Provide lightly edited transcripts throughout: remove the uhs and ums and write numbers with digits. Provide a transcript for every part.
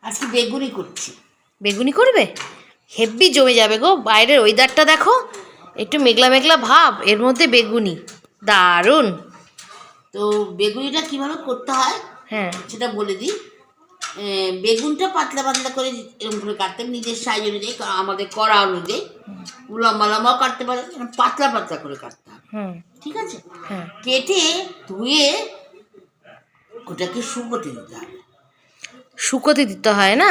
আজকে বেগুনি করছি। বেগুনি করবে? হেব্বি জমে যাবে গো। বাইরের ওয়েদারটা দেখো, একটু মেঘলা মেঘলা ভাব, এর মধ্যে বেগুনি, দারুণ। তো বেগুনিটা কিভাবে করতে হয় হ্যাঁ সেটা বলে দিই। বেগুনটা পাতলা পাতলা করে এরকম করে কাটতে হবে, নিজের সাইজ অনুযায়ী, আমাদের কড়া অনুযায়ী। লম্বা লম্বাও কাটতে পারে, পাতলা পাতলা করে কাটতে হবে। হুম ঠিক আছে? হ্যাঁ। কেটে ধুয়ে ওটাকে শুকোতে দিতে হবে। শুকোতে দিতে হয় না?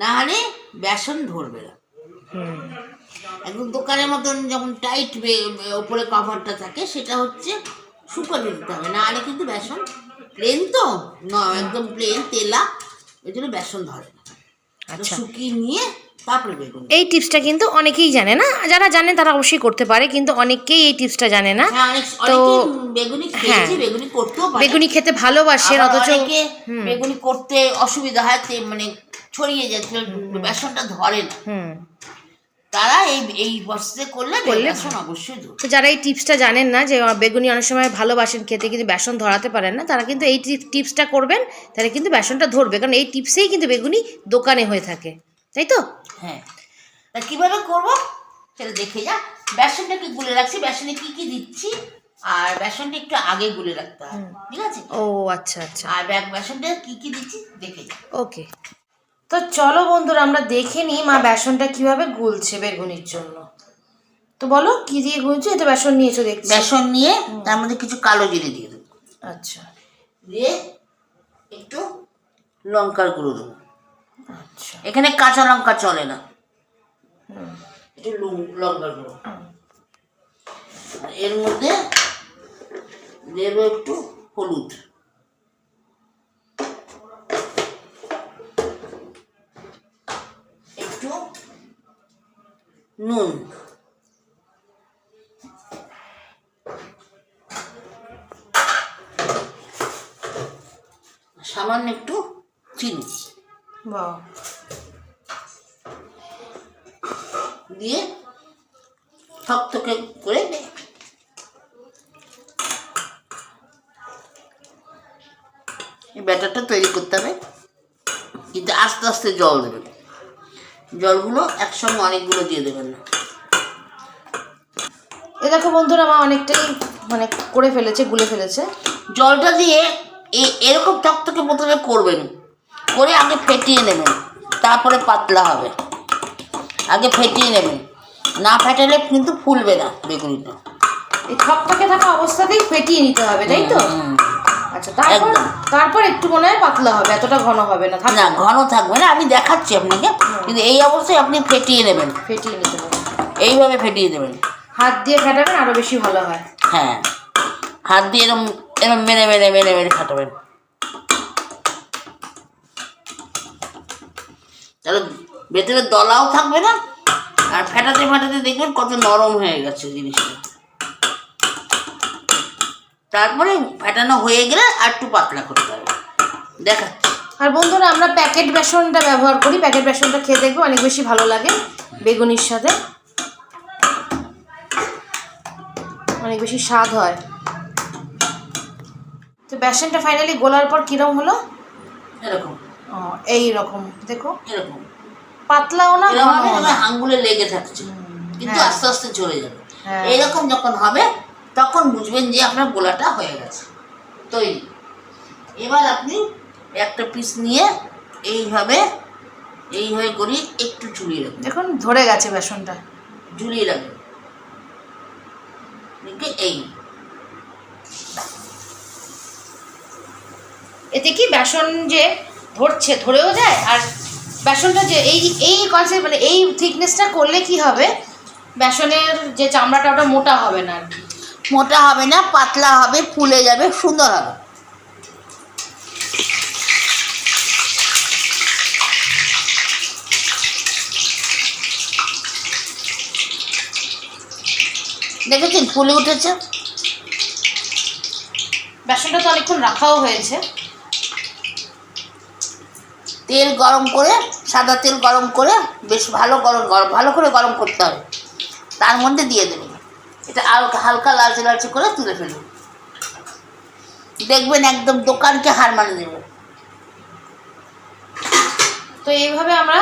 না হলে বেসন ধরবে না। হুম একদম দোকানের মতন যখন টাইট ওপরে কভারটা থাকে সেটা হচ্ছে শুকোতে দিতে হবে, না হলে কিন্তু বেসন প্লেন তো একদম প্লেন তেলা, ওই জন্য বেসন ধরে না। আচ্ছা, শুকিয়ে নিয়ে তারপরে বেগুন। এই টিপসটা কিন্তু অনেকেই জানে না, যারা জানে তারা অবশ্যই করতে পারে, কিন্তু অনেকেই এই টিপসটা জানে না। হ্যাঁ, তো বেগুনি হ্যাঁ, খেয়েছে, বেগুনি করতেও পারে, বেগুনি খেতে ভালোবাসেন, আবার অথচ অনেকে বেগুনি করতে অসুবিধা হয়, মানে ছড়িয়ে যাচ্ছে, বেসনটা ধরে না। হুম তারা এই এই প্রসেসে করলে বেসন অবশ্যই ধরে। তো যারা এই টিপসটা জানেন না, যে বেগুনি অনেক সময় ভালোবাসেন খেতে কিন্তু বেসন ধরাতে পারেন না, তারা কিন্তু এই টিপসটা করবেন, তাহলে কিন্তু বেসনটা ধরবে, কারণ এই টিপসেই কিন্তু বেগুনি দোকানে হয়ে থাকে, তাই তো? হ্যাঁ, তা কীভাবে করবো সেটা দেখে যা। বেসনটাকে গুলে রাখছি, বেসনে কী কী দিচ্ছি, আর বেসনটা একটু আগে গুলে রাখতে হবে, ঠিক আছে? ও আচ্ছা আচ্ছা, আর বেসনটা কী কী দিচ্ছি দেখে যা। ওকে। তো চলো বন্ধুরা, আমরা দেখে নিই মা বেসনটা কিভাবে গুলছে বেগুনির জন্য। তো বলো কি দিয়ে গুলছো? এটা বেসন নিয়েছো দেখছি। বেসন নিয়ে তার মধ্যে কিছু কালো জিরে দিয়ে দেবো। আচ্ছা, দিয়ে একটু লঙ্কার গুঁড়ো দেবো। আচ্ছা, এখানে কাঁচা লঙ্কা চলে না, একটু লঙ্কার গুঁড়ো। এর মধ্যে দেবো একটু হলুদ, একটু নুন, সামান্য একটু চিনি বাহ, দিয়ে থকথকে করে এই ব্যাটারটা তৈরি করতে হবে, কিন্তু আস্তে আস্তে জল দেবেন। জলগুলো একসঙ্গে অনেকগুলো দিয়ে দেবেন না। এ দেখো বন্ধুরা, মা অনেকটাই মানে করে ফেলেছে, গুলে ফেলেছে। জলটা দিয়ে এরকম থকথকে প্রথমে করবেন, করে আগে ফেটিয়ে নেবেন, তারপরে পাতলা হবে। আগে ফেটিয়ে নেবেন, না ফেটালে কিন্তু ফুলবে না বেগুনিটা। এই থকথকে থাকা অবস্থাতেই ফেটিয়ে নিতে হবে, তাই তো? আচ্ছা, তারপর একটু মনে হয় পাতলা হবে, এতটা ঘন হবে না। না, ঘন থাকবে না, আমি দেখাচ্ছি আপনাকে, কিন্তু এই অবস্থায় আপনি ফেটিয়ে নেবেন, ফেটিয়ে নিতে হবে, এইভাবে ফেটিয়ে দেবেন। হাত দিয়ে ফেটাবেন, আরো বেশি ভালো হয়। হ্যাঁ, হাত দিয়ে এরম এরম মেরে মেরে মেরে মেরে ফাটাবেন, তাহলে ভেতরে দলাও থাকবে না, আর ফেটাতে ফেটাতে দেখবেন কত নরম হয়ে গেছে জিনিসটা। তারপরে ফেটানো হয়ে গেলে আর একটু পাতলা করতে হবে, দেখাচ্ছি। আর বন্ধুরা, আমরা প্যাকেট বেসনটা ব্যবহার করি, প্যাকেট বেসনটা খেয়ে দেখবে অনেক বেশি ভালো লাগে বেগুনির সাথে, অনেক বেশি স্বাদ হয়। তো বেসনটা ফাইনালি গোলার পর কিরম হলো? এরকম, এই রকম দেখো, এরকম পাতলাও না, আঙ্গুলে লেগে থাকছে, কিন্তু হ্যাঁ, আস্তে আস্তে চলে যাবে। হ্যাঁ, এইরকম যখন হবে তখন বুঝবেন যে আপনার গোলাটা হয়ে গেছে, তৈরি। এবার আপনি একটা পিস নিয়ে এইভাবে করি একটু ঝুলিয়ে রাখবেন। দেখুন ধরে গেছে বেসনটা, ঝুলিয়ে রাখবেন, এই এতে কি বেসন যে ধরছে, ধরেও যায়, আর বেসনটা যে এই কনসেপ্ট, মানে এই থিকনেসটা করলে কি হবে, বেসনের যে চামড়াটা ওটা মোটা হবে না, আর কি মোটা হবে না, পাতলা হবে, ফুলে যাবে, সুন্দর হবে। দেখেছেন ফুলে উঠেছে। বেসনটা তো অনেকক্ষণ রাখাও হয়েছে। তেল গরম করে, সাদা তেল গরম করে, বেশ ভালো ভালো করে গরম করতে হবে, তার মধ্যে দিয়ে দেবেন। এটা হালকা লালচে লালচে করে তুলে ফেলুন, দেখবেন একদম দোকানকে হার মানে দেবে। তো এইভাবে আমরা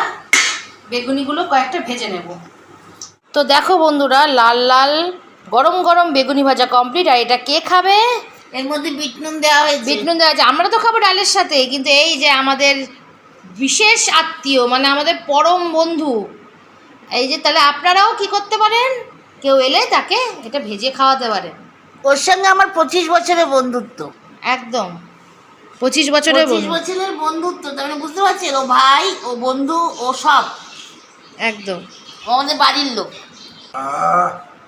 বেগুনিগুলো কয়েকটা ভেজে নেব। তো দেখো বন্ধুরা, লাল লাল গরম গরম বেগুনি ভাজা কমপ্লিট। আর এটা কে খাবে? এর মধ্যে বিট নুন দেওয়া হয়েছে। বিট নুন দেওয়া আছে। আমরা তো খাবো ডালের সাথে, কিন্তু এই যে আমাদের বিশেষ আত্মীয়, মানে আমাদের পরম বন্ধু, এই যে, তাহলে আপনারাও কি করতে পারেন, কেউ এলে তাকে এটা ভেজে খাওয়াতে পারেন। ওর সঙ্গে আমার 25 বছরের বন্ধুত্ব। একদম 25 বছরের 25 বছরের বন্ধুত্ব, তার মানে বুঝতে পারছেন, ও ভাই, ও বন্ধু, ও সব, একদম। ও আমাদের বাড়ির লোক।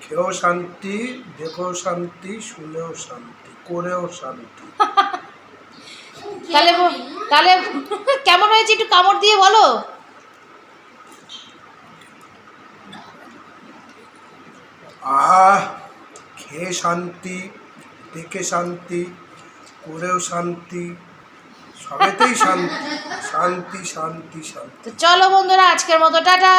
খেয়েও শান্তি, দেখেও শান্তি, শুনেও শান্তি, করেও শান্তি। তাহলে তাহলে কেমন হয়েছে একটু কামড় দিয়ে বলো। খেয়ে শান্তি, দেখে শান্তি, করেও শান্তি, সবেতেই শান্তি, শান্তি শান্তি শান্তি। তো চলো বন্ধুরা, আজকের মতো টাটা।